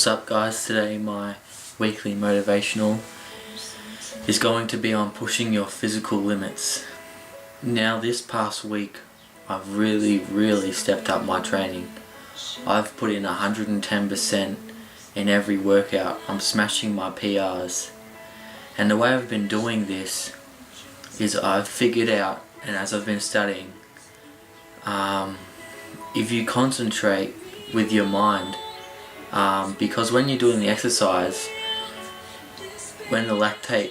What's up guys, today my weekly motivational is going to be on pushing your physical limits. Now this past week I've really stepped up my training. I've put in 110% in every workout. I'm smashing my PRs. And the way I've been doing this is I've figured out, and as I've been studying, if you concentrate with your mind, because when you're doing the exercise, when the lactic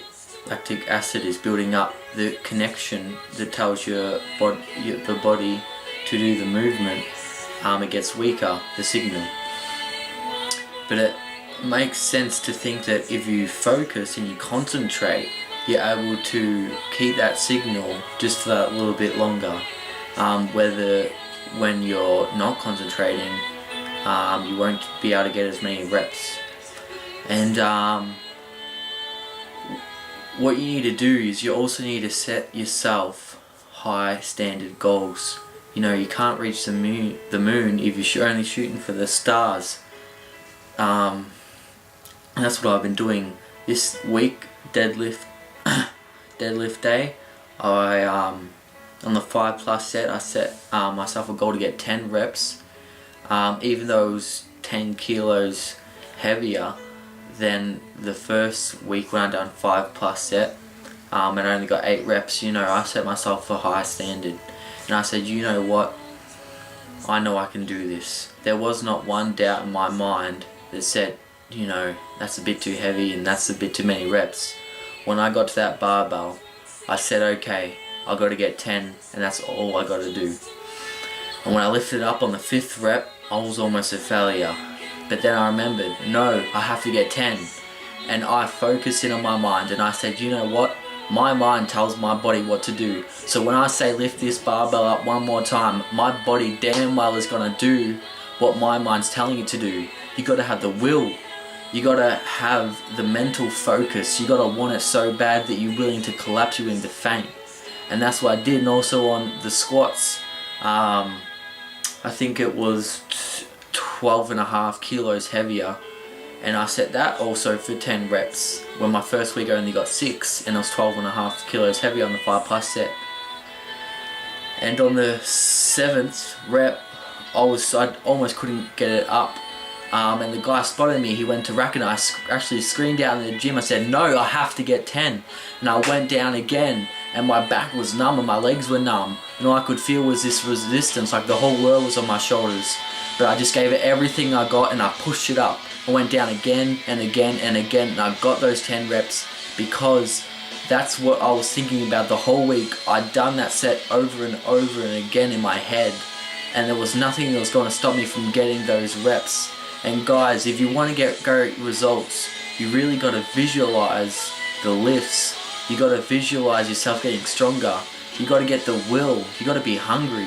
acid is building up, the connection that tells the body to do the movement, it gets weaker, the signal. But it makes sense to think that if you focus and you concentrate, you're able to keep that signal just for that little bit longer. Whether when you're not concentrating, you won't be able to get as many reps. And what you need to do is you also need to set yourself high standard goals. You know, you can't reach the moon if you're only shooting for the stars. And that's what I've been doing this week. Deadlift day. On the 5+ set, I set myself a goal to get 10 reps. Even though it was 10 kilos heavier than the first week when I done 5+ set, and I only got 8 reps. You know, I set myself a high standard, and I said, you know what, I know I can do this. There was not one doubt in my mind that said, you know, that's a bit too heavy and that's a bit too many reps. When I got to that barbell, I said, okay, I got to get 10, and that's all I got to do. And when I lifted it up on the 5th rep, I was almost a failure. But then I remembered, no, I have to get 10. And I focused in on my mind, and I said, you know what? My mind tells my body what to do. So when I say lift this barbell up one more time, my body damn well is going to do what my mind's telling it to do. You got to have the will. You got to have the mental focus. You got to want it so bad that you're willing to collapse, you're willing to faint. And that's what I did. And also on the squats, I think it was 12.5 kilos heavier, and I set that also for 10 reps. When my first week I only got 6, and I was 12.5 kilos heavier on the 5+ set. And on the 7th rep, I almost couldn't get it up. And the guy spotted me. He went to rack, and I actually screamed out in the gym. I said, no, I have to get 10. And I went down again, and my back was numb and my legs were numb. And all I could feel was this resistance, like the whole world was on my shoulders. But I just gave it everything I got, and I pushed it up. I went down again and again and again, and I got those 10 reps because that's what I was thinking about the whole week. I'd done that set over and over and again in my head, and there was nothing that was going to stop me from getting those reps. And guys, if you want to get great results, you really got to visualize the lifts. You got to visualize yourself getting stronger. You got to get the will. You got to be hungry.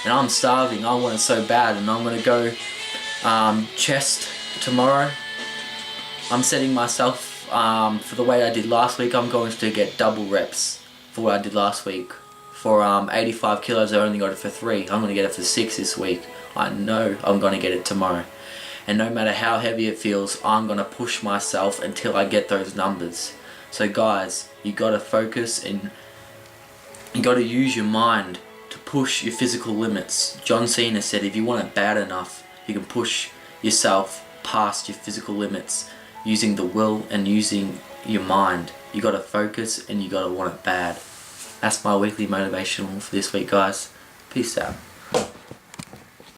And I'm starving. I want it so bad, and I'm going to go chest tomorrow. I'm setting myself for the weight I did last week. I'm going to get double reps for what I did last week. For 85 kilos, I only got it for 3. I'm going to get it for 6 this week. I know I'm going to get it tomorrow. And no matter how heavy it feels, I'm going to push myself until I get those numbers. So guys, you got to focus, and you got to use your mind to push your physical limits. John Cena said if you want it bad enough, you can push yourself past your physical limits using the will and using your mind. You got to focus, and you got to want it bad. That's my weekly motivational for this week, guys. Peace out.